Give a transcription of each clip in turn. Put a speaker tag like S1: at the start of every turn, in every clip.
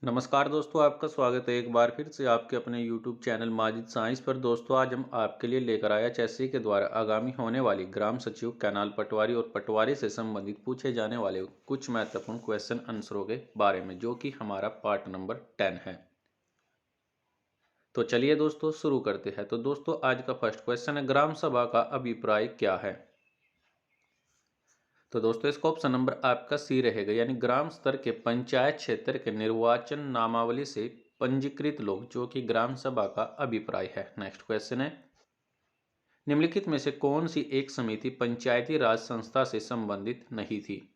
S1: नमस्कार दोस्तों, आपका स्वागत है एक बार फिर से आपके अपने YouTube चैनल माजिद साइंस पर। दोस्तों, आज हम आपके लिए लेकर आए एचएससी के द्वारा आगामी होने वाली ग्राम सचिव, कैनाल पटवारी और पटवारी से संबंधित पूछे जाने वाले कुछ महत्वपूर्ण क्वेश्चन आंसरों के बारे में, जो कि हमारा पार्ट नंबर 10 है। तो चलिए दोस्तों शुरू करते हैं। तो दोस्तों, आज का फर्स्ट क्वेश्चन है, ग्राम सभा का अभिप्राय क्या है? तो दोस्तों, इसका ऑप्शन नंबर आपका सी रहेगा, यानी ग्राम स्तर के पंचायत क्षेत्र के निर्वाचन नामावली से पंजीकृत लोग, जो कि ग्राम सभा का अभिप्राय है। नेक्स्ट क्वेश्चन है, निम्नलिखित में से कौन सी एक समिति पंचायती राज संस्था से संबंधित नहीं थी?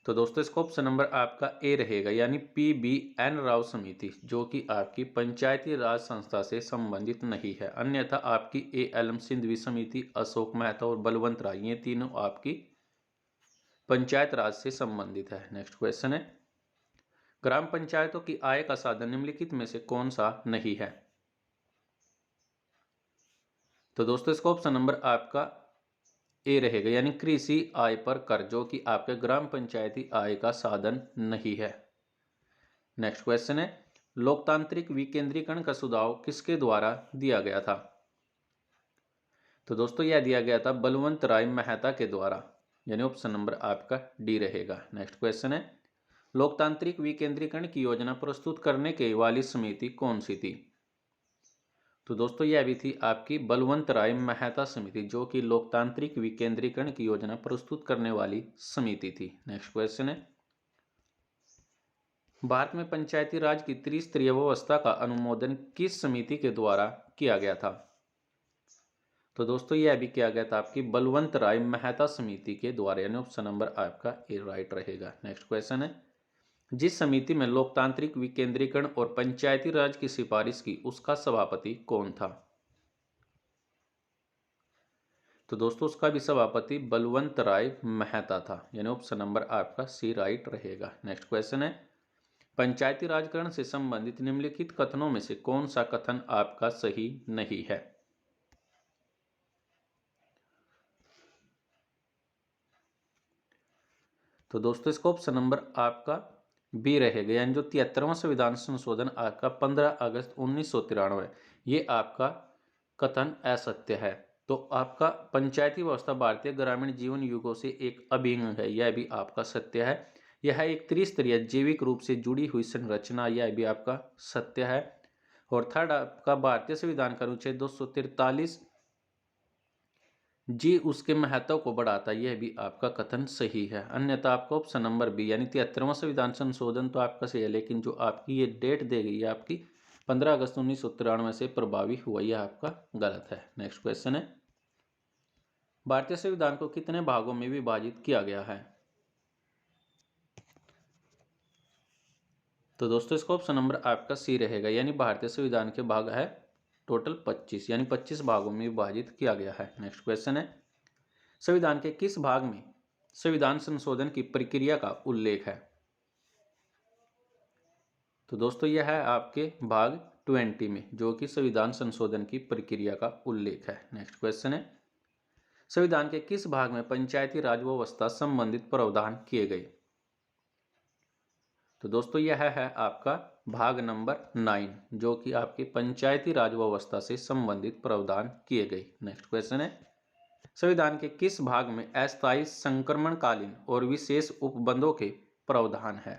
S1: तो दोस्तों, इसका ऑप्शन नंबर आपका ए रहेगा, यानी PBN राव समिति, जो कि आपकी पंचायती राज संस्था से संबंधित नहीं है। अन्यथा आपकी ALM सिंधवी समिति, अशोक मेहता और बलवंत राय, ये तीनों आपकी पंचायत राज से संबंधित है। नेक्स्ट क्वेश्चन है, ग्राम पंचायतों की आय का साधन निम्नलिखित में से कौन सा नहीं है? तो दोस्तों, इसका ऑप्शन नंबर आपका ए रहेगा, यानी कृषि आय पर कर, जो कि आपके ग्राम पंचायती आय का साधन नहीं है। नेक्स्ट क्वेश्चन है, लोकतांत्रिक विकेंद्रीकरण का सुझाव किसके द्वारा दिया गया था? तो दोस्तों, यह दिया गया था बलवंत राय मेहता के द्वारा, यानी ऑप्शन नंबर आपका डी रहेगा। नेक्स्ट क्वेश्चन है, लोकतांत्रिक विकेंद्रीकरण की योजना प्रस्तुत करने के वाली समिति कौन सी थी? तो दोस्तों, यह भी थी आपकी बलवंत राय मेहता समिति, जो कि लोकतांत्रिक विकेंद्रीकरण की योजना प्रस्तुत करने वाली समिति थी। नेक्स्ट क्वेश्चन है, भारत में पंचायती राज की त्रिस्तरीय व्यवस्था का अनुमोदन किस समिति के द्वारा किया गया था? तो दोस्तों, यह भी किया गया था आपकी बलवंत राय मेहता समिति के द्वारा, यानी ऑप्शन नंबर आपका ए राइट रहेगा। नेक्स्ट क्वेश्चन है, जिस समिति में लोकतांत्रिक विकेंद्रीकरण और पंचायती राज की सिफारिश की, उसका सभापति कौन था? तो दोस्तों, उसका भी सभापति बलवंत राय मेहता था, यानी ऑप्शन नंबर आपका सी राइट रहेगा। नेक्स्ट क्वेश्चन है, पंचायती राजकरण से संबंधित निम्नलिखित कथनों में से कौन सा कथन आपका सही नहीं है? तो दोस्तों, इसका ऑप्शन नंबर आपका बी रहेगा, यानी जो 73वां संविधान संशोधन आपका 15 अगस्त 1993, ये आपका कथन असत्य है। तो आपका पंचायती व्यवस्था भारतीय ग्रामीण जीवन युगों से एक अभिन्न है, यह भी आपका सत्य है। यह एक त्रिस्तरीय जैविक रूप से जुड़ी हुई संरचना, यह भी आपका सत्य है। और थर्ड आपका भारतीय संविधान का अनुच्छेद 243 जी उसके महत्व को बढ़ाता, यह भी आपका कथन सही है। अन्यथा आपका ऑप्शन नंबर बी, यानी 73वां संविधान संशोधन तो आपका सही है, लेकिन जो आपकी ये डेट दी गई है आपकी 15 अगस्त 1993 से प्रभावी हुआ, यह आपका गलत है। नेक्स्ट क्वेश्चन है, भारतीय संविधान को कितने भागों में विभाजित किया गया है? तो दोस्तों, इसका ऑप्शन नंबर आपका सी रहेगा, यानी भारतीय संविधान के भाग है टोटल 25, यानी 25 भागों में विभाजित किया गया है। नेक्स्ट क्वेश्चन है, संविधान के किस भाग में संविधान संशोधन की प्रक्रिया का उल्लेख है? तो दोस्तों, यह है आपके भाग 20 में, जो कि संविधान संशोधन की प्रक्रिया का उल्लेख है। नेक्स्ट क्वेश्चन है, संविधान के किस भाग में पंचायती राज व्यवस्था संबंधित प्रावधान किए गए? तो दोस्तों, यह है आपका भाग नंबर 9, जो कि आपकी पंचायती राज व्यवस्था से संबंधित प्रावधान किए गए। नेक्स्ट क्वेश्चन है, संविधान के किस भाग में अस्थायी संक्रमणकालीन और विशेष उपबंधों के प्रावधान है?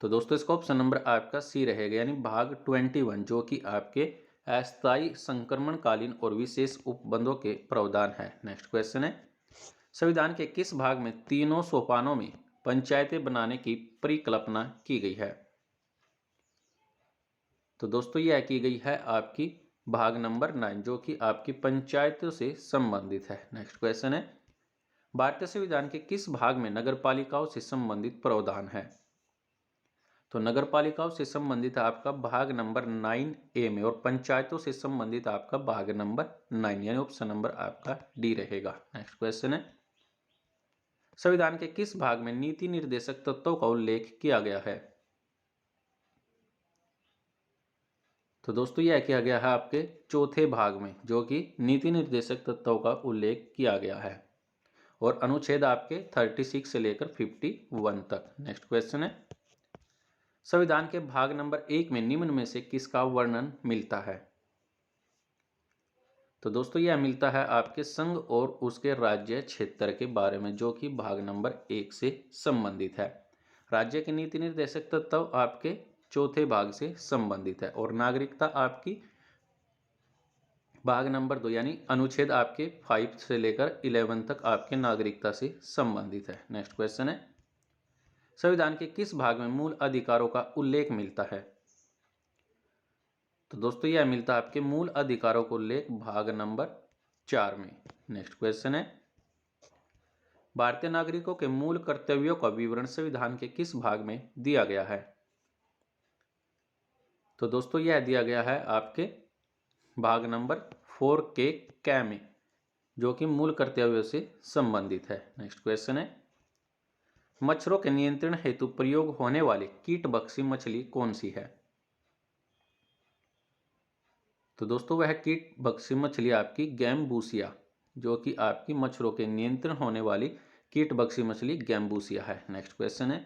S1: तो दोस्तों, इसका ऑप्शन नंबर आपका सी रहेगा, यानी भाग 21, जो कि आपके अस्थायी संक्रमणकालीन और विशेष उपबंधों के प्रावधान है। नेक्स्ट क्वेश्चन है, संविधान के किस भाग में तीनों सोपानों में पंचायतें बनाने की परिकल्पना की गई है? तो दोस्तों, यह की गई है आपकी भाग नंबर 9, जो कि आपकी पंचायतों से संबंधित है। नेक्स्ट क्वेश्चन है, भारतीय संविधान के किस भाग में नगरपालिकाओं से संबंधित प्रावधान है? तो नगरपालिकाओं से संबंधित आपका भाग नंबर 9A में, और पंचायतों से संबंधित आपका भाग नंबर 9, यानी ऑप्शन नंबर आपका डी रहेगा। नेक्स्ट क्वेश्चन है, संविधान के किस भाग में नीति निर्देशक तत्वों का उल्लेख किया गया है? तो दोस्तों, यह किया गया है आपके चौथे भाग में, जो कि नीति निर्देशक तत्वों का उल्लेख किया गया है। और अनुच्छेद आपके 36 से लेकर 51 तक। नेक्स्ट क्वेश्चन है, संविधान के भाग नंबर 1 में निम्न में से किसका वर्णन मिलता है? तो दोस्तों यह मिलता है आपके संघ और उसके राज्य क्षेत्र के बारे में, जो कि भाग नंबर 1 से संबंधित है। राज्य के नीति निर्देशक तत्व आपके चौथे भाग से संबंधित है और नागरिकता आपकी भाग नंबर 2 यानी अनुच्छेद आपके 5 से लेकर 11 तक आपके नागरिकता से संबंधित है। नेक्स्ट क्वेश्चन है, संविधान के किस भाग में मूल अधिकारों का उल्लेख मिलता है? तो दोस्तों यह मिलता है आपके मूल अधिकारों को उल्लेख भाग नंबर 4 में। नेक्स्ट क्वेश्चन है, भारतीय नागरिकों के मूल कर्तव्यों का विवरण संविधान के किस भाग में दिया गया है? तो दोस्तों यह दिया गया है आपके भाग नंबर 4 के कै में, जो कि मूल कर्तव्यों से संबंधित है। नेक्स्ट क्वेश्चन है, मच्छरों के नियंत्रण हेतु प्रयोग होने वाली कीटभक्षी मछली कौन सी है? तो दोस्तों वह कीटभक्षी मछली आपकी गैम्बूसिया, जो कि आपकी मच्छरों के नियंत्रण होने वाली कीटभक्षी मछली गैम्बूसिया है। नेक्स्ट क्वेश्चन है,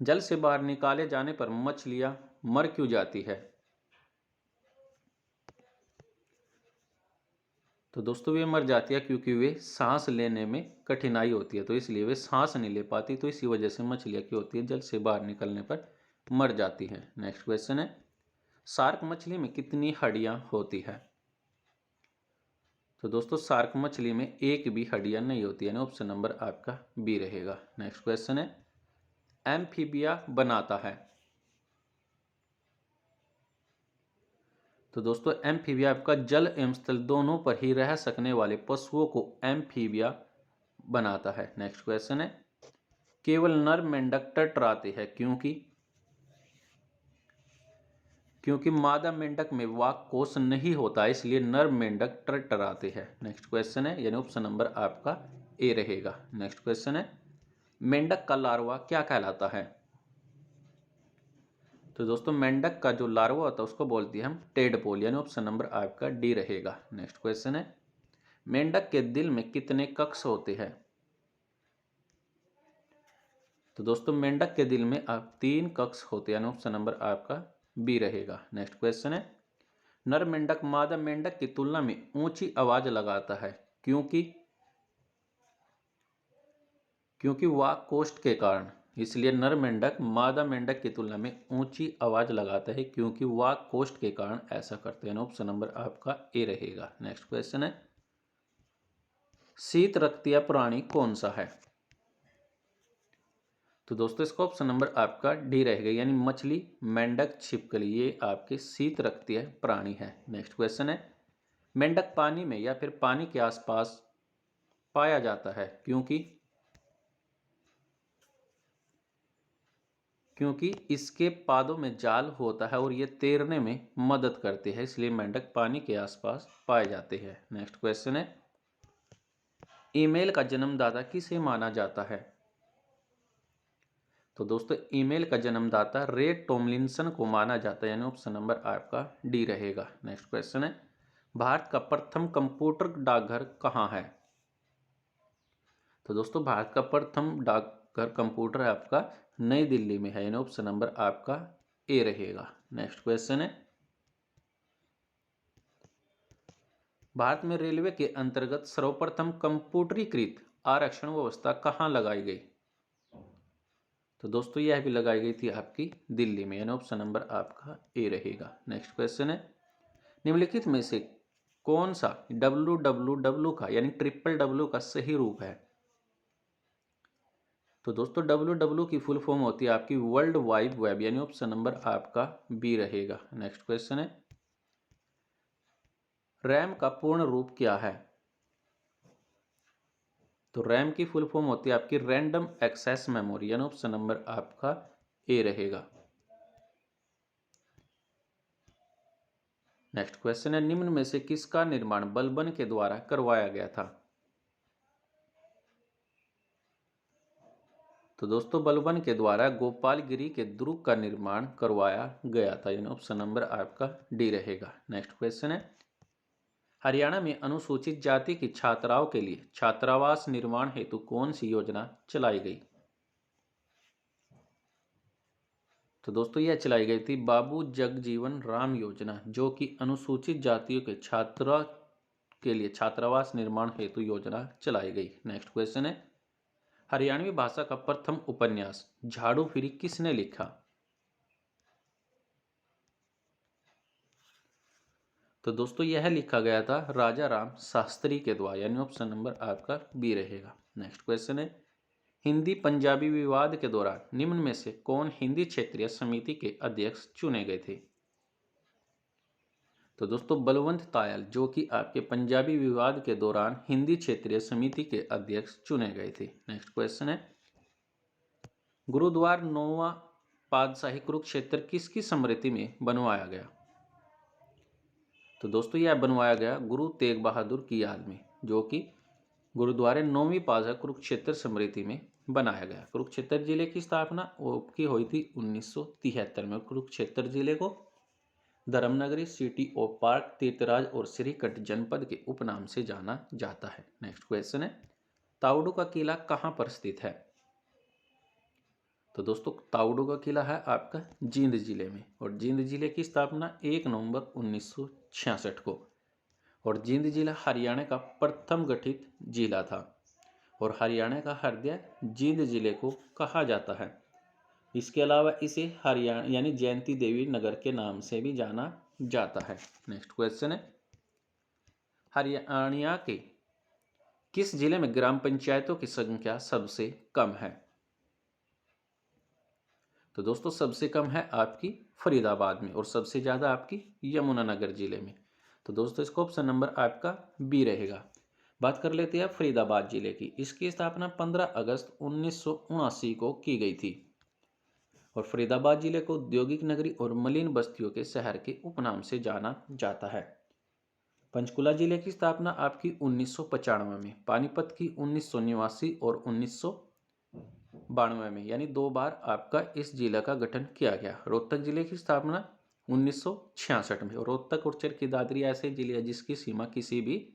S1: जल से बाहर निकाले जाने पर मछलियां मर क्यों जाती है? तो दोस्तों वे मर जाती है क्योंकि वे सांस लेने में कठिनाई होती है, तो इसलिए वे सांस नहीं ले पाती, तो इसी वजह से मछलियां क्या होती है, जल से बाहर निकलने पर मर जाती है। नेक्स्ट क्वेश्चन है, शार्क मछली में कितनी हड्डियां होती है? तो दोस्तों शार्क मछली में एक भी हड्डियां नहीं होती है, ऑप्शन नंबर आपका बी रहेगा। नेक्स्ट क्वेश्चन है, एम्फीबिया बनाता है? तो दोस्तों एम्फीबिया आपका जल एवं स्थल दोनों पर ही रह सकने वाले पशुओं को एम्फीबिया बनाता है। नेक्स्ट क्वेश्चन है, केवल नर मेंढक टर्टराते हैं क्योंकि मादा मेंढक में वाक कोष नहीं होता, इसलिए नर मेंढक टर्टराते हैं। नेक्स्ट क्वेश्चन है, यानी ऑप्शन नंबर आपका ए रहेगा। नेक्स्ट क्वेश्चन है, मेंढक का लार्वा क्या कहलाता है? तो दोस्तों मेंढक का जो लार्वा होता है उसको बोलते हैं हम टेडपोल, यानी ऑप्शन नंबर आपका डी रहेगा। नेक्स्ट क्वेश्चन है, मेंढक के दिल में कितने कक्ष होते हैं? तो दोस्तों मेंढक के दिल में आप 3 कक्ष होते हैं, ऑप्शन नंबर आपका बी रहेगा। नेक्स्ट क्वेश्चन है, नर मेंढक मादा मेंढक की तुलना में ऊंची आवाज लगाता है क्योंकि वाक कोष्ठ के कारण, इसलिए नर मेंढक मादा मेंढक की तुलना में ऊंची आवाज लगाता है क्योंकि वाक कोष्ठ के कारण ऐसा करते हैं, ऑप्शन नंबर आपका ए रहेगा। नेक्स्ट क्वेश्चन है, शीत रक्तीय प्राणी कौन सा है? तो दोस्तों इसका ऑप्शन नंबर आपका डी रहेगा, यानी मछली, मेंढक, छिपकली, ये आपके शीत रक्तीय प्राणी है। नेक्स्ट क्वेश्चन है, मेंढक पानी में या फिर पानी के आसपास पाया जाता है क्योंकि इसके पादों में जाल होता है और ये तैरने में मदद करते हैं, इसलिए मेंढक पानी के आसपास पाए जाते हैं। नेक्स्ट क्वेश्चन है, ईमेल का जन्मदाता किसे माना जाता है? तो दोस्तों ईमेल का जन्मदाता रे टॉमलिंसन को माना जाता है, यानी ऑप्शन नंबर आपका डी रहेगा। नेक्स्ट क्वेश्चन है, भारत का प्रथम कंप्यूटर डाकघर कहाँ है? तो दोस्तों भारत का प्रथम डाकघर कंप्यूटर आपका नई दिल्ली में है, यानी ऑप्शन नंबर आपका ए रहेगा। नेक्स्ट क्वेश्चन है, भारत में रेलवे के अंतर्गत सर्वप्रथम कंप्यूटरीकृत आरक्षण व्यवस्था कहाँ लगाई गई? तो दोस्तों यह भी लगाई गई थी आपकी दिल्ली में, यानी ऑप्शन नंबर आपका ए रहेगा। नेक्स्ट क्वेश्चन है, निम्नलिखित में से कौन सा www का यानी www का सही रूप है? तो दोस्तों www की फुल फॉर्म होती है आपकी वर्ल्ड वाइड वेब, यानी ऑप्शन नंबर आपका बी रहेगा। नेक्स्ट क्वेश्चन है, रैम का पूर्ण रूप क्या है? तो रैम की फुल फॉर्म होती है आपकी रैंडम एक्सेस मेमोरी, यानी ऑप्शन नंबर आपका ए रहेगा। नेक्स्ट क्वेश्चन है, निम्न में से किसका निर्माण बलबन के द्वारा करवाया गया था? तो दोस्तों बलबन के द्वारा गोपालगिरी के दुर्ग का निर्माण करवाया गया था, यानी ऑप्शन नंबर आपका डी रहेगा। नेक्स्ट क्वेश्चन है, हरियाणा में अनुसूचित जाति की छात्राओं के लिए छात्रावास निर्माण हेतु कौन सी योजना चलाई गई? तो दोस्तों यह चलाई गई थी बाबू जगजीवन राम योजना, जो कि अनुसूचित जातियों के छात्रा के लिए छात्रावास निर्माण हेतु योजना चलाई गई। नेक्स्ट क्वेश्चन है, हरियाणवी भाषा का प्रथम उपन्यास झाड़ू फिरी किसने लिखा? तो दोस्तों यह लिखा गया था राजा राम शास्त्री के द्वारा, यानी ऑप्शन नंबर आपका बी रहेगा। नेक्स्ट क्वेश्चन है, हिंदी पंजाबी विवाद के दौरान निम्न में से कौन हिंदी क्षेत्रीय समिति के अध्यक्ष चुने गए थे? तो दोस्तों बलवंत तायल, जो कि आपके पंजाबी विवाद के दौरान हिंदी क्षेत्रीय समिति के अध्यक्ष चुने गए थे। नेक्स्ट क्वेश्चन है, गुरुद्वारा नौवां पातशाही कुरुक्षेत्र किसकी स्मृति में बनवाया गया? तो दोस्तों यह बनवाया गया गुरु तेग बहादुर की याद में, जो कि गुरुद्वारे नौवीं पातशाही कुरुक्षेत्र स्मृति में बनाया गया। कुरुक्षेत्र जिले की स्थापना की हुई थी 1973 में। कुरुक्षेत्र जिले को धर्मनगरी, सिटी ऑफ पार्क, तीर्थराज और श्रीकंठ जनपद के उपनाम से जाना जाता है। नेक्स्ट क्वेश्चन है, ताउडू का किला कहां पर स्थित है? तो दोस्तों ताउडू का किला है आपका जींद जिले में, और जींद जिले की स्थापना 1 नवंबर 1966 को, और जींद जिला हरियाणा का प्रथम गठित जिला था, और हरियाणा का हृदय जींद जिले को कहा जाता है। इसके अलावा इसे हरियाणा यानी जयंती देवी नगर के नाम से भी जाना जाता है। नेक्स्ट क्वेश्चन है, हरियाणा के किस जिले में ग्राम पंचायतों की संख्या सबसे कम है? तो दोस्तों सबसे कम है आपकी फरीदाबाद में, और सबसे ज़्यादा आपकी यमुनानगर जिले में। तो दोस्तों इसको ऑप्शन नंबर आपका बी रहेगा। बात कर लेते हैं फरीदाबाद जिले की। इसकी स्थापना 15 अगस्त 1979 को की गई थी, और फरीदाबाद जिले को औद्योगिक नगरी और मलिन बस्तियों के शहर के उपनाम से जाना जाता है। पंचकुला जिले की स्थापना आपकी 1995 में, पानीपत की 1989 और 1992 में, यानी 2 बार आपका इस जिला का गठन किया गया। रोहतक जिले की स्थापना 1966 में, और रोहतक और चरखी दादरी ऐसे जिले हैं जिसकी सीमा किसी भी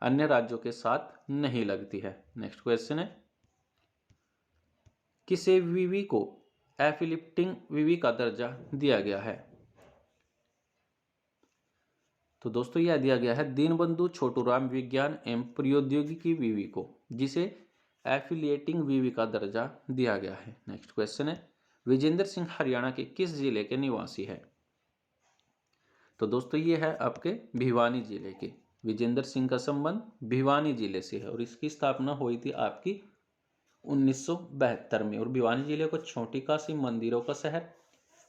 S1: अन्य राज्यों के साथ नहीं लगती है। नेक्स्ट क्वेश्चन है, किसे विवि को एफिलिप्टिंग विवि का दर्जा दिया गया है? तो दोस्तों यह दिया गया है दीनबंधु छोटूराम विज्ञान एवं प्रौद्योगिकी विवि को, जिसे एफिलिएटिंग विवि का दर्जा दिया गया है। नेक्स्ट क्वेश्चन है, विजेंद्र सिंह हरियाणा के किस जिले के निवासी है? तो दोस्तों ये है आपके भिवानी जिले के। विजेंद्र सिंह का संबंध भिवानी जिले से है, और इसकी स्थापना हुई थी आपकी 1972 में, और भिवानी जिले को छोटी काशी, मंदिरों का शहर,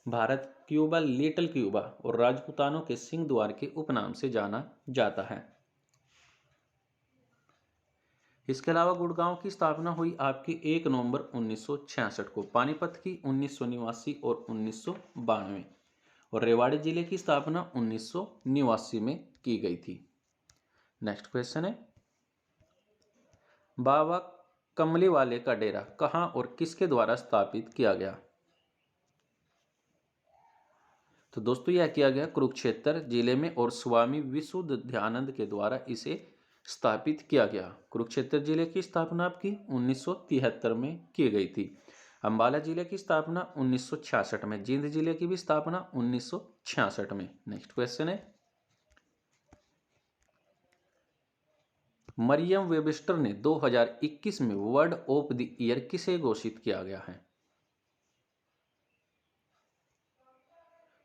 S1: भारत क्यूबा, लिटिल क्यूबा और राजपूतानों के सिंह द्वार के उपनाम से जाना जाता है। इसके अलावा गुड़गांव की स्थापना हुई आपकी 1 नवंबर 1966 को, पानीपत की 1989 और 1992, और रेवाड़ी जिले की स्थापना 1989 में की गई थी। नेक्स्ट क्वेश्चन है, बाबा कमली वाले का डेरा कहां और किसके द्वारा स्थापित किया गया? तो दोस्तों यह किया गया कुरुक्षेत्र जिले में, और स्वामी विशुद्ध दयानंद के द्वारा इसे स्थापित किया गया। कुरुक्षेत्र जिले की स्थापना आपकी 1973 में की गई थी। अंबाला जिले की स्थापना 1966 में, जींद जिले की भी स्थापना 1966 में। नेक्स्ट क्वेश्चन है, मरियम वेबस्टर ने 2021 में वर्ड ऑफ द ईयर किसे घोषित किया गया है?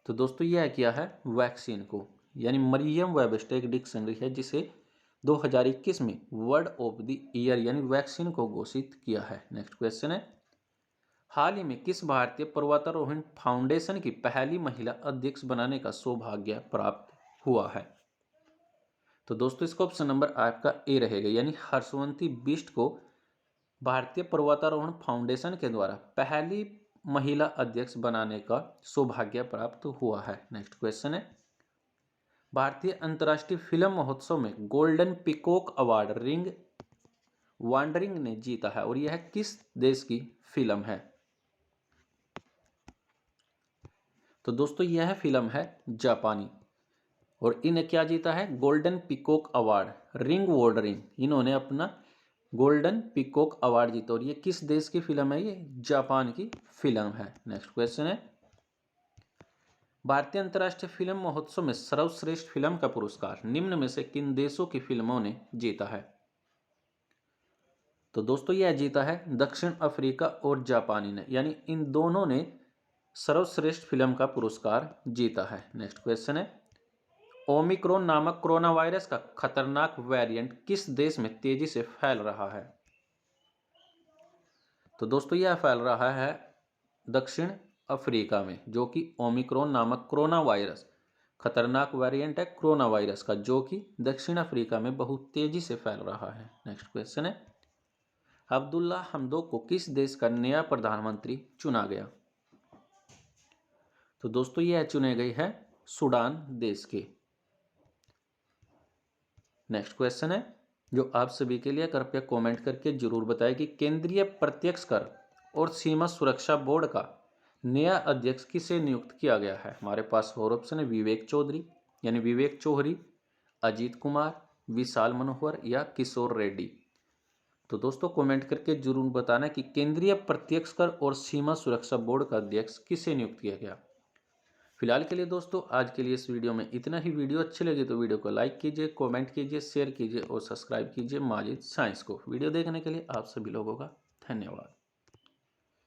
S1: तो दोस्तों यह किया है वैक्सीन को, यानी मरियम वेबस्टर एक डिक्शनरी है जिसे 2021 में वर्ड ऑफ द ईयर यानी वैक्सीन को घोषित किया है। नेक्स्ट क्वेश्चन है, हाल ही में किस भारतीय पर्वतारोहण फाउंडेशन की पहली महिला अध्यक्ष बनाने का सौभाग्य प्राप्त हुआ है? तो दोस्तों इसका ऑप्शन नंबर आपका ए रहेगा, यानी हर्षवंती बिष्ट को भारतीय पर्वतारोहण फाउंडेशन के द्वारा पहली महिला अध्यक्ष बनाने का सौभाग्य प्राप्त हुआ है। नेक्स्ट क्वेश्चन है, भारतीय अंतर्राष्ट्रीय फिल्म महोत्सव में golden peacock award ring wandering ने जीता है, और यह किस देश की फिल्म है? तो दोस्तों यह फिल्म है जापानी। और इन्हें क्या जीता है? गोल्डन पीकॉक अवार्ड, रिंग वॉर्डरिंग, इन्होंने अपना गोल्डन पीकॉक अवार्ड जीता। और ये किस देश की फिल्म है? ये जापान की फिल्म है। नेक्स्ट क्वेश्चन है, भारतीय अंतर्राष्ट्रीय फिल्म महोत्सव में सर्वश्रेष्ठ फिल्म का पुरस्कार निम्न में से किन देशों की फिल्मों ने जीता है? तो दोस्तों यह जीता है दक्षिण अफ्रीका और जापानी ने, यानी इन दोनों ने सर्वश्रेष्ठ फिल्म का पुरस्कार जीता है। नेक्स्ट क्वेश्चन है, ओमिक्रॉन नामक कोरोना वायरस का खतरनाक वेरिएंट किस देश में तेजी से फैल रहा है? तो दोस्तों यह फैल रहा है दक्षिण अफ्रीका में, जो कि ओमिक्रॉन नामक कोरोना वायरस खतरनाक वेरिएंट है कोरोना वायरस का, जो कि दक्षिण अफ्रीका में बहुत तेजी से फैल रहा है। नेक्स्ट क्वेश्चन है, अब्दुल्ला हमदोक को किस देश का नया प्रधानमंत्री चुना गया? तो दोस्तों यह चुने गए हैं सूडान देश के। नेक्स्ट क्वेश्चन है जो आप सभी के लिए, कृपया कमेंट करके जरूर बताएं कि केंद्रीय प्रत्यक्ष कर और सीमा सुरक्षा बोर्ड का नया अध्यक्ष किसे नियुक्त किया गया है? हमारे पास और ऑप्शन है विवेक चौधरी यानी विवेक चौधरी, अजीत कुमार, विशाल मनोहर या किशोर रेड्डी। तो दोस्तों कमेंट करके जरूर बताना कि केंद्रीय प्रत्यक्ष कर और सीमा सुरक्षा बोर्ड का अध्यक्ष किसे नियुक्त किया गया। फिलहाल के लिए दोस्तों आज के लिए इस वीडियो में इतना ही। वीडियो अच्छी लगी तो वीडियो को लाइक कीजिए, कमेंट कीजिए, शेयर कीजिए और सब्सक्राइब कीजिए माजिद साइंस को। वीडियो देखने के लिए आप सभी लोगों का धन्यवाद।